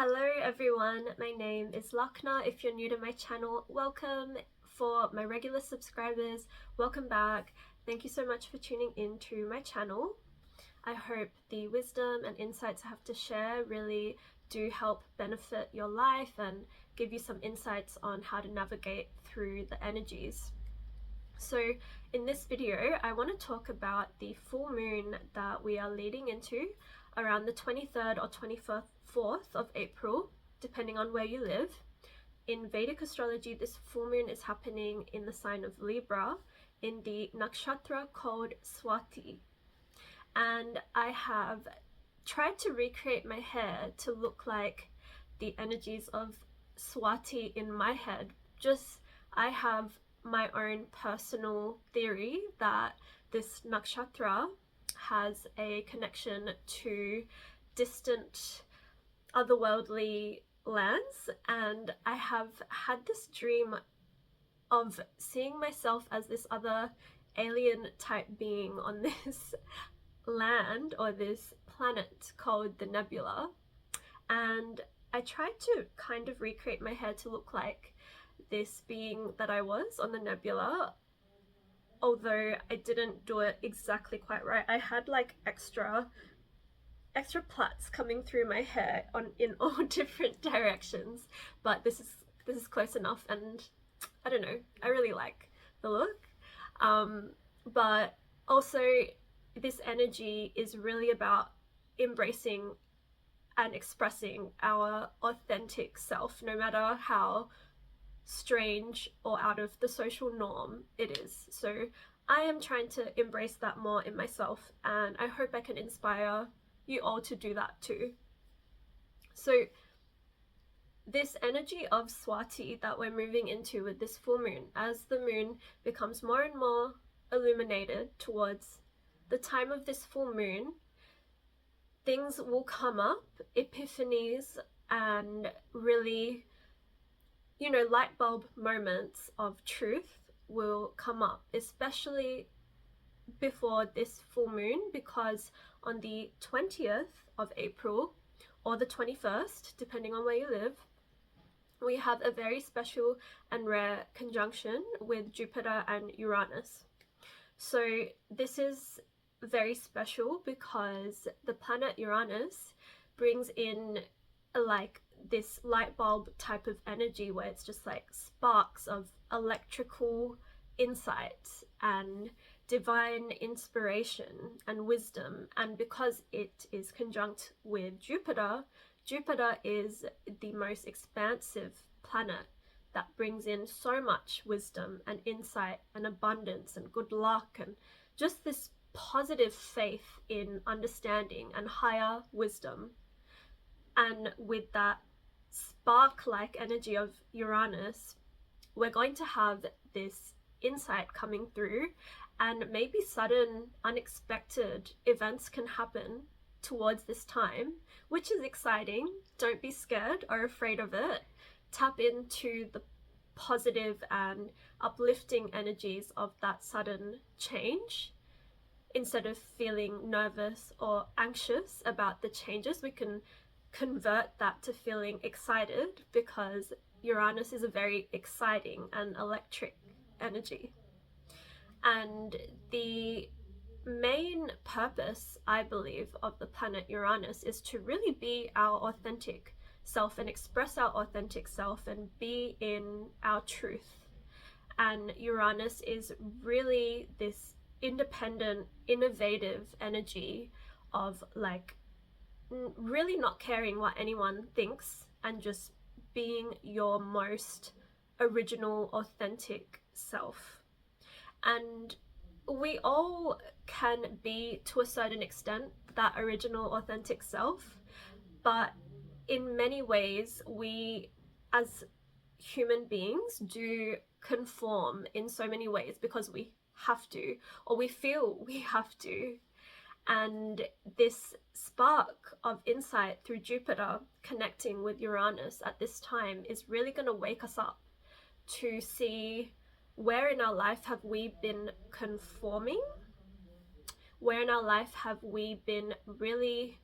Hello everyone, my name is Lakna. If you're new to my channel, welcome. For my regular subscribers, welcome back. Thank you so much for tuning in to my channel. I hope the wisdom and insights I have to share really do help benefit your life and give you some insights on how to navigate through the energies. So in this video, I want to talk about the full moon that we are leading into around the 23rd or 24th of April, depending on where you live. In Vedic astrology, this full moon is happening in the sign of Libra in the nakshatra called Swati. And I have tried to recreate my hair to look like the energies of Swati in my head. I have my own personal theory that this nakshatra has a connection to distant otherworldly lands, and I have had this dream of seeing myself as this other alien type being on this land or this planet called the nebula, and I tried to kind of recreate my hair to look like this being that I was on the nebula, although I didn't do it exactly quite right. I had like extra plaits coming through my hair in all different directions, but this is close enough, and I don't know, I really like the look. But also this energy is really about embracing and expressing our authentic self, no matter how strange or out of the social norm it is. So I am trying to embrace that more in myself, and I hope I can inspire you all to do that too. So this energy of Swati that we're moving into with this full moon, as the moon becomes more and more illuminated towards the time of this full moon, things will come up, epiphanies, and really, light bulb moments of truth will come up, especially before this full moon, because on the 20th of April or the 21st, depending on where you live, we have a very special and rare conjunction with Jupiter and Uranus. So this is very special because the planet Uranus brings in like this light bulb type of energy where it's just like sparks of electrical insight and divine inspiration and wisdom. And because it is conjunct with Jupiter, Jupiter is the most expansive planet that brings in so much wisdom and insight and abundance and good luck and just this positive faith in understanding and higher wisdom. And with that spark-like energy of Uranus, we're going to have this insight coming through, and maybe sudden, unexpected events can happen towards this time, which is exciting. Don't be scared or afraid of it. Tap into the positive and uplifting energies of that sudden change. Instead of feeling nervous or anxious about the changes, we can convert that to feeling excited, because Uranus is a very exciting and electric energy. And the main purpose, I believe, of the planet Uranus is to really be our authentic self and express our authentic self and be in our truth. And Uranus is really this independent, innovative energy of like really not caring what anyone thinks and just being your most original, authentic self. And we all can be, to a certain extent, that original, authentic self, but in many ways we as human beings do conform in so many ways because we have to, or we feel we have to. And this spark of insight through Jupiter connecting with Uranus at this time is really going to wake us up to see where in our life have we been conforming, where in our life have we been really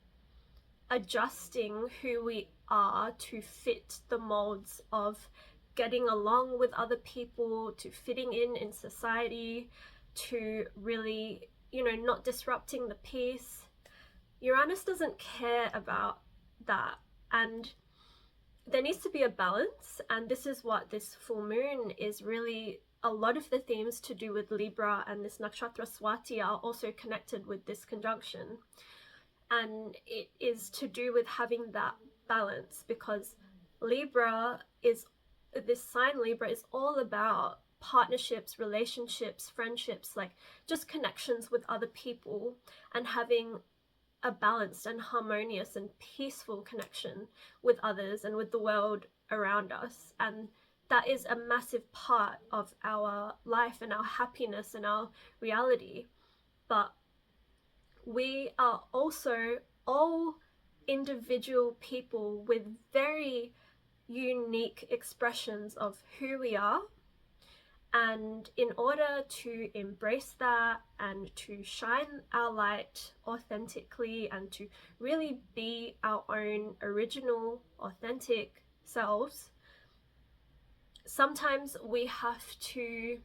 adjusting who we are to fit the molds of getting along with other people, to fitting in society, to really, you know, not disrupting the peace. Uranus doesn't care about that. And there needs to be a balance, and this is what this full moon is really. A lot of the themes to do with Libra and this nakshatra Swati are also connected with this conjunction, and it is to do with having that balance, because Libra is, this sign Libra is all about partnerships, relationships, friendships, like just connections with other people, and having a balanced and harmonious and peaceful connection with others and with the world around us. And that is a massive part of our life and our happiness and our reality. But we are also all individual people with very unique expressions of who we are. And in order to embrace that and to shine our light authentically and to really be our own original, authentic selves, sometimes we have to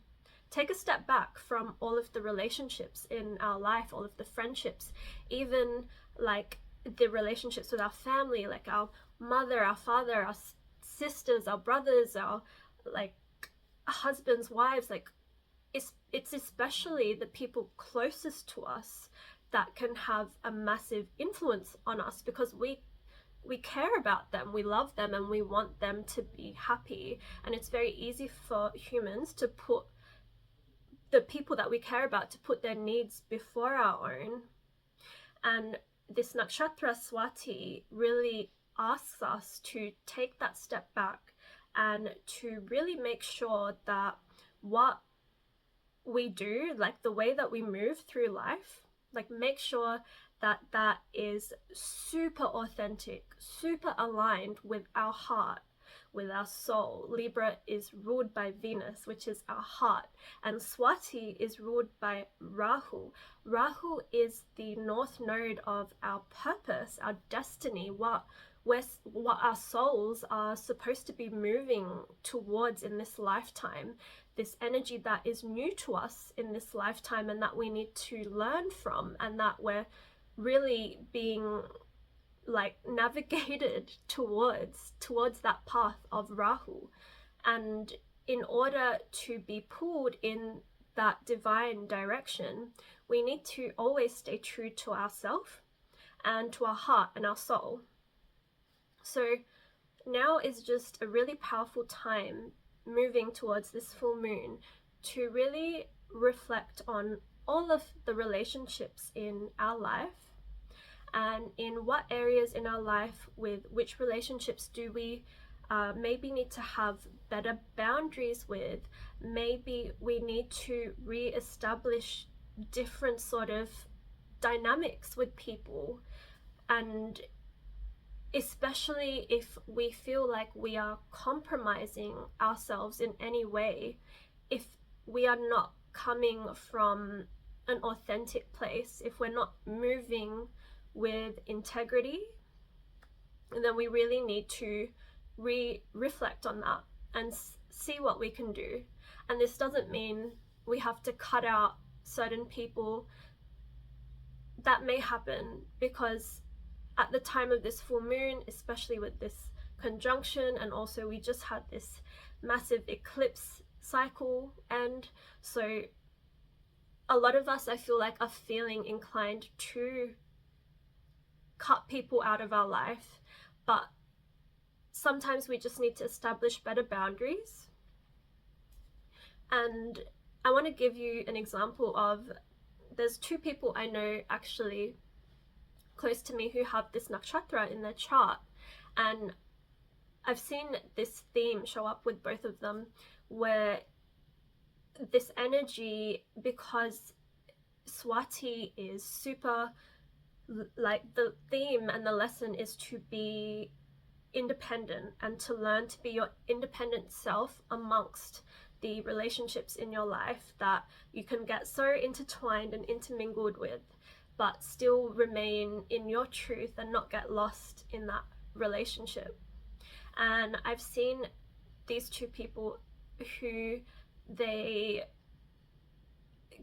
take a step back from all of the relationships in our life, all of the friendships, even like the relationships with our family, like our mother, our father, our sisters, our brothers, our like husbands, wives. Like it's especially the people closest to us that can have a massive influence on us, because we care about them, we love them, and we want them to be happy. And it's very easy for humans to put the people that we care about, to put their needs before our own. And this nakshatra Swati really asks us to take that step back and to really make sure that what we do, like the way that we move through life, like make sure that that is super authentic, super aligned with our heart, with our soul. Libra is ruled by Venus, which is our heart, and Swati is ruled by Rahu. Rahu is the north node of our purpose, our destiny, what our souls are supposed to be moving towards in this lifetime, this energy that is new to us in this lifetime and that we need to learn from, and that we're really being like navigated towards that path of Rahu. And in order to be pulled in that divine direction, we need to always stay true to ourselves and to our heart and our soul. So now is just a really powerful time moving towards this full moon to really reflect on all of the relationships in our life, and in what areas in our life, with which relationships do we maybe need to have better boundaries with. Maybe we need to re-establish different sort of dynamics with people, and especially if we feel like we are compromising ourselves in any way, if we are not coming from an authentic place, if we're not moving with integrity, then we really need to reflect on that and see what we can do. And this doesn't mean we have to cut out certain people. That may happen, because at the time of this full moon, especially with this conjunction, and also we just had this massive eclipse cycle end, so a lot of us, I feel like, are feeling inclined to cut people out of our life. But sometimes we just need to establish better boundaries. And I want to give you an example of, there's two people I know actually close to me who have this nakshatra in their chart, and I've seen this theme show up with both of them, where this energy, because Swati is super, like the theme and the lesson is to be independent and to learn to be your independent self amongst the relationships in your life that you can get so intertwined and intermingled with. but still remain in your truth and not get lost in that relationship. And I've seen these two people who they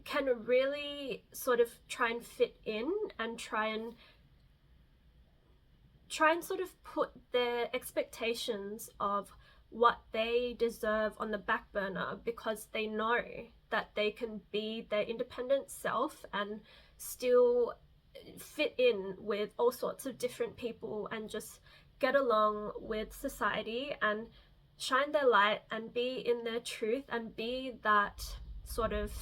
can really sort of try and fit in and try and sort of put their expectations of what they deserve on the back burner, because they know that they can be their independent self and still fit in with all sorts of different people and just get along with society and shine their light and be in their truth and be that sort of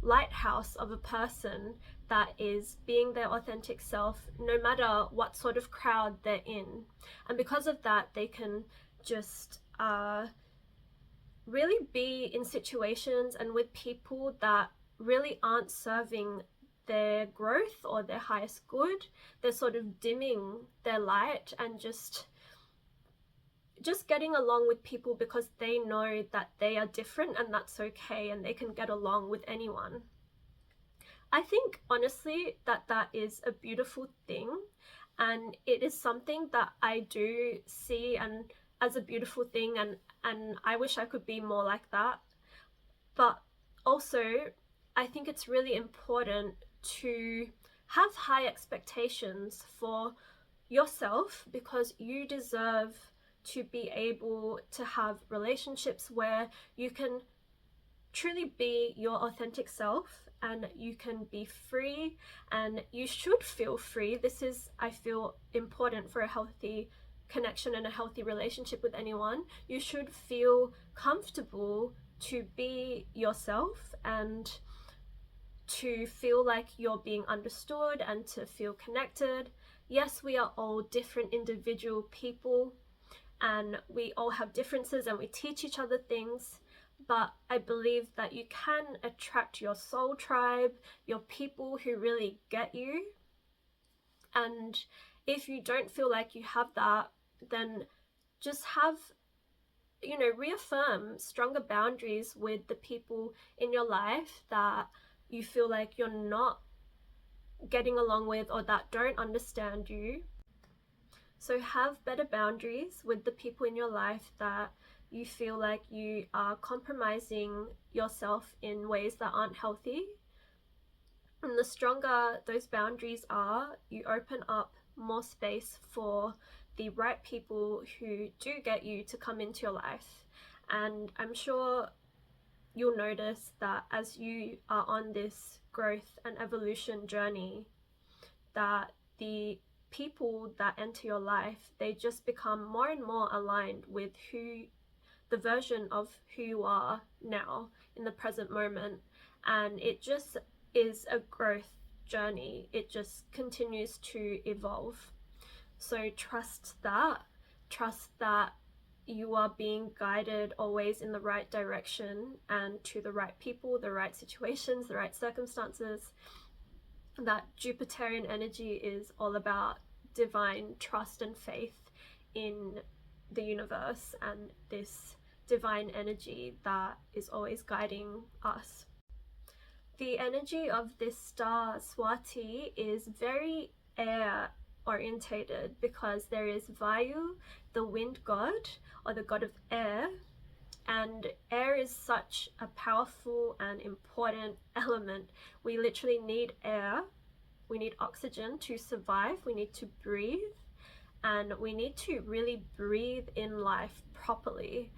lighthouse of a person that is being their authentic self no matter what sort of crowd they're in. And because of that, they can just really be in situations and with people that really aren't serving their growth or their highest good. They're sort of dimming their light and just getting along with people because they know that they are different and that's okay and they can get along with anyone. I think honestly that is a beautiful thing, and it is something that I do see and as a beautiful thing, and I wish I could be more like that. But also I think it's really important to have high expectations for yourself, because you deserve to be able to have relationships where you can truly be your authentic self and you can be free, and you should feel free. This is, I feel, important for a healthy connection and a healthy relationship with anyone. You should feel comfortable to be yourself and to feel like you're being understood and to feel connected. Yes, we are all different individual people and we all have differences and we teach each other things, but I believe that you can attract your soul tribe, your people who really get you. And if you don't feel like you have that, then just have, reaffirm stronger boundaries with the people in your life that you feel like you're not getting along with or that don't understand you. So have better boundaries with the people in your life that you feel like you are compromising yourself in ways that aren't healthy. And the stronger those boundaries are, you open up more space for the right people who do get you to come into your life. And I'm sure you'll notice that as you are on this growth and evolution journey, that the people that enter your life, they just become more and more aligned with the version of who you are now in the present moment. And it just is a growth journey. It just continues to evolve. So trust that you are being guided always in the right direction and to the right people, the right situations, the right circumstances. That Jupiterian energy is all about divine trust and faith in the universe and this divine energy that is always guiding us. The energy of this star Swati is very air orientated, because there is Vayu, the wind god or the god of air, and air is such a powerful and important element. We literally need air, we need oxygen to survive, we need to breathe, and we need to really breathe in life properly.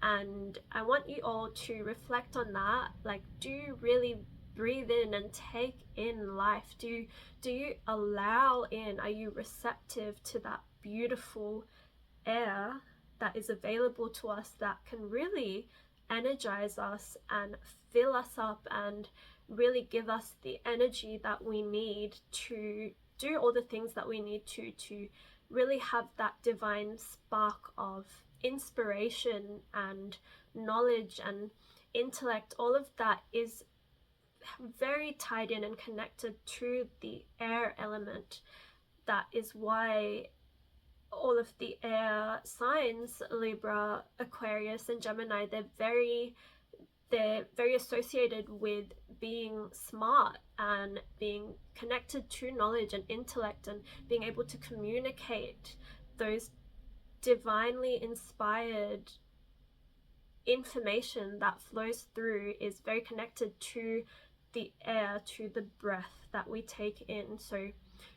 And I want you all to reflect on that. Like, do you really breathe in and take in life? Do you allow in, are you receptive to that beautiful air that is available to us that can really energize us and fill us up and really give us the energy that we need to do all the things that we need to really have that divine spark of inspiration and knowledge and intellect. All of that is very tied in and connected to the air element. That is why all of the air signs, Libra, Aquarius and Gemini, they're very they're very associated with being smart and being connected to knowledge and intellect and being able to communicate those divinely inspired information that flows through is very connected to the air, to the breath that we take in. So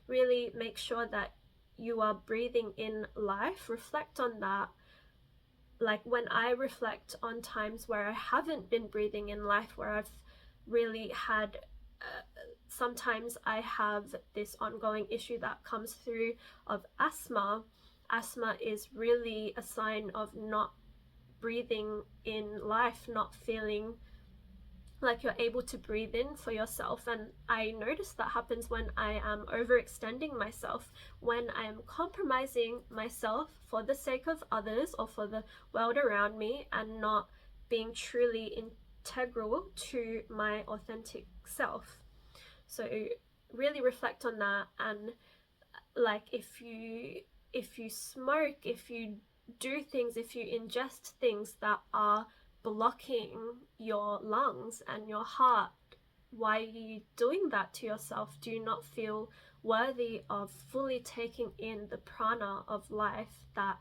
really make sure that you are breathing in life. Reflect on that. Like when I reflect on times where I haven't been breathing in life, where I've really had sometimes I have this ongoing issue that comes through of asthma. Asthma is really a sign of not breathing in life, not feeling like you're able to breathe in for yourself. And I notice that happens when I am overextending myself, when I am compromising myself for the sake of others or for the world around me, and not being truly integral to my authentic self. So really reflect on that. And like if you smoke, if you do things, if you ingest things that are blocking your lungs and your heart, why are you doing that to yourself? Do you not feel worthy of fully taking in the prana of life that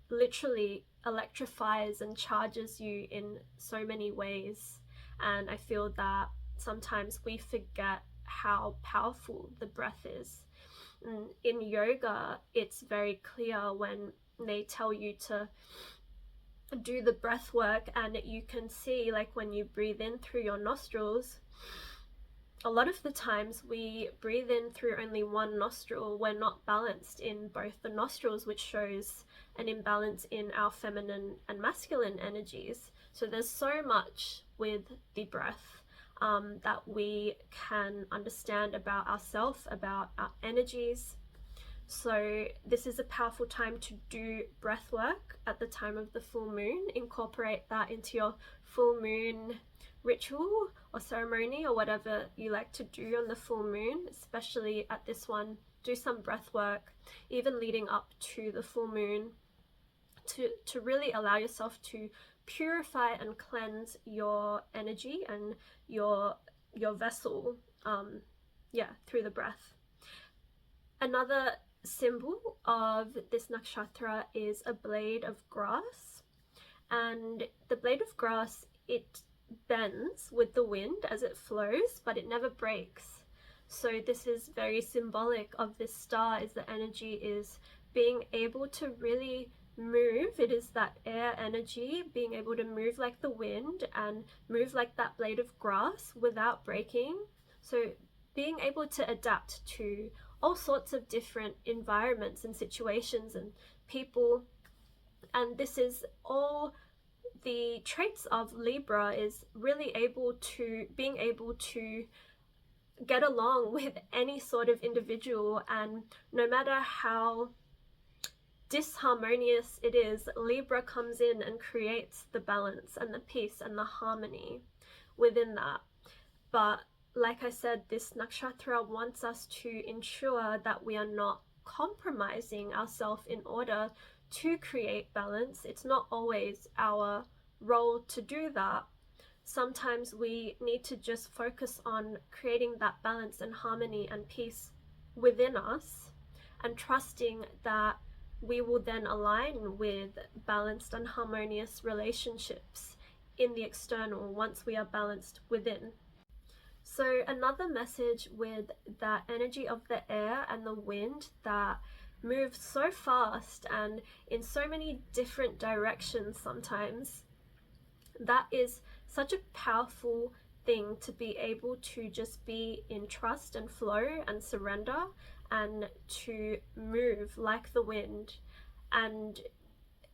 literally electrifies and charges you in so many ways? And I feel that sometimes we forget how powerful the breath is. In yoga, it's very clear when they tell you to do the breath work, and you can see, like, when you breathe in through your nostrils, a lot of the times we breathe in through only one nostril. We're not balanced in both the nostrils, which shows an imbalance in our feminine and masculine energies. So there's so much with the breath that we can understand about ourselves, about our energies. So this is a powerful time to do breath work at the time of the full moon. Incorporate that into your full moon ritual or ceremony, or whatever you like to do on the full moon, especially at this one. Do some breath work, even leading up to the full moon, to really allow yourself to purify and cleanse your energy and your vessel, through the breath. Another symbol of this nakshatra is a blade of grass, and the blade of grass, it bends with the wind as it flows, but it never breaks. So this is very symbolic of this star, is the energy is being able to really move. It is that air energy, being able to move like the wind and move like that blade of grass without breaking. So being able to adapt to all sorts of different environments and situations and people. And this is all the traits of Libra, is really being able to get along with any sort of individual. And no matter how disharmonious it is, Libra comes in and creates the balance and the peace and the harmony within that. But like I said, this nakshatra wants us to ensure that we are not compromising ourselves in order to create balance. It's not always our role to do that. Sometimes we need to just focus on creating that balance and harmony and peace within us, and trusting that we will then align with balanced and harmonious relationships in the external once we are balanced within. So another message with that energy of the air and the wind that moves so fast and in so many different directions sometimes, that is such a powerful thing, to be able to just be in trust and flow and surrender and to move like the wind. And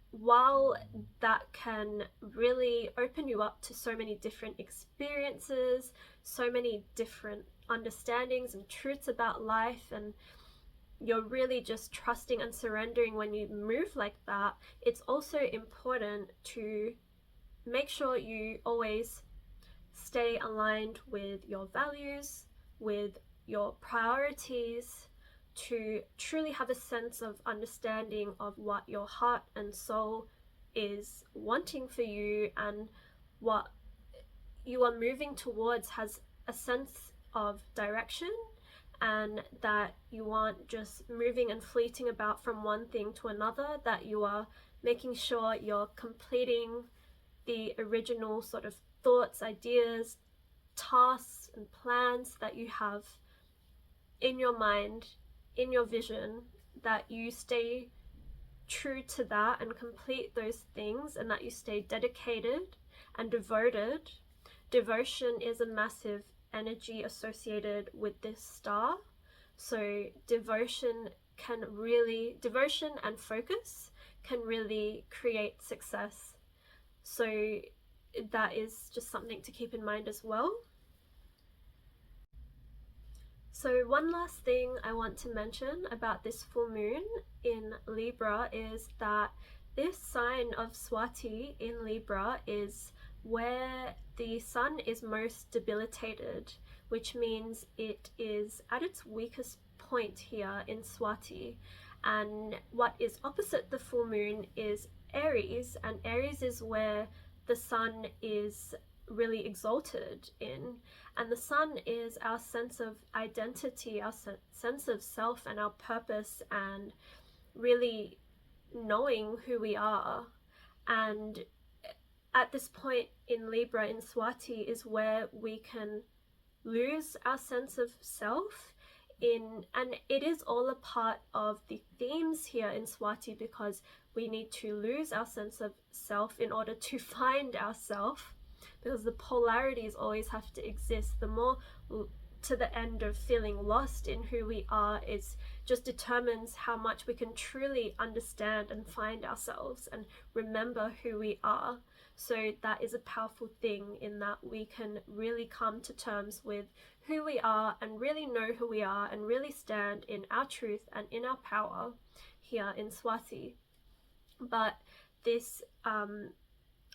while that can really open you up to so many different experiences, so many different understandings and truths about life, and you're really just trusting and surrendering when you move like that, it's also important to make sure you always stay aligned with your values, with your priorities, to truly have a sense of understanding of what your heart and soul is wanting for you, and what you are moving towards has a sense of direction, and that you aren't just moving and fleeting about from one thing to another, that you are making sure you're completing the original sort of thoughts, ideas, tasks, and plans that you have in your mind, in your vision, that you stay true to that and complete those things, and that you stay dedicated and devoted. Devotion is a massive energy associated with this star. So devotion and focus can really create success. So that is just something to keep in mind as well. So one last thing I want to mention about this full moon in Libra is that this sign of Swati in Libra is where the sun is most debilitated, which means it is at its weakest point here in Swati. And what is opposite the full moon is Aries, and Aries is where the sun is really exalted in. And the sun is our sense of identity, our sense of self and our purpose, and really knowing who we are. And at this point in Libra, in Swati, is where we can lose our sense of self and it is all a part of the themes here in Swati, because we need to lose our sense of self in order to find ourself, because the polarities always have to exist. The more to the end of feeling lost in who we are is just determines how much we can truly understand and find ourselves and remember who we are. So that is a powerful thing, in that we can really come to terms with who we are and really know who we are and really stand in our truth and in our power here in Swati. But this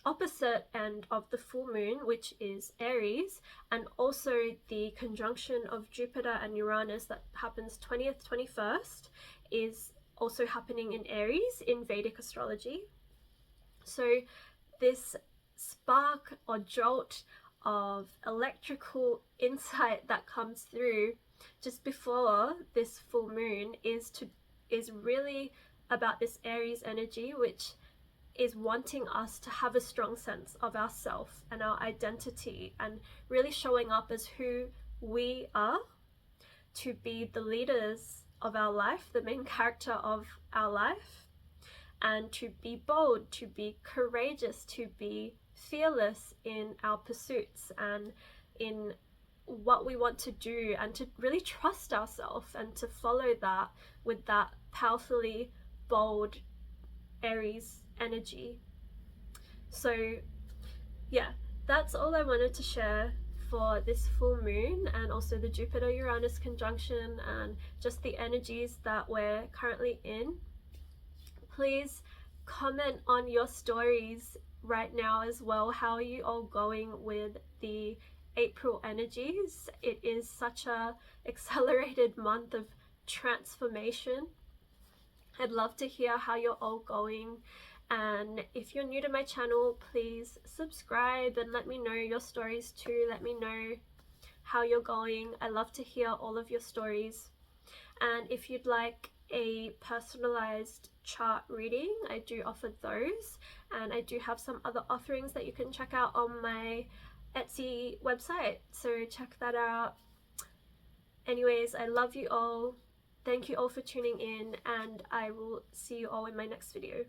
opposite end of the full moon, which is Aries, and also the conjunction of Jupiter and Uranus that happens 20th, 21st, is also happening in Aries in Vedic astrology. So this spark or jolt of electrical insight that comes through just before this full moon is really about this Aries energy, which is wanting us to have a strong sense of ourself and our identity, and really showing up as who we are, to be the leaders of our life, the main character of our life, and to be bold, to be courageous, to be fearless in our pursuits and in what we want to do, and to really trust ourselves and to follow that with that powerfully bold Aries energy. So yeah, that's all I wanted to share for this full moon, and also the Jupiter-Uranus conjunction and just the energies that we're currently in. Please comment on your stories right now as well. How are you all going with the April energies? It is such a accelerated month of transformation. I'd love to hear how you're all going. And if you're new to my channel, please subscribe and let me know your stories too. Let me know how you're going. I love to hear all of your stories. And if you'd like a personalized chart reading, I do offer those, and I do have some other offerings that you can check out on my Etsy website, so check that out. Anyways, I love you all. Thank you all for tuning in, and I will see you all in my next video.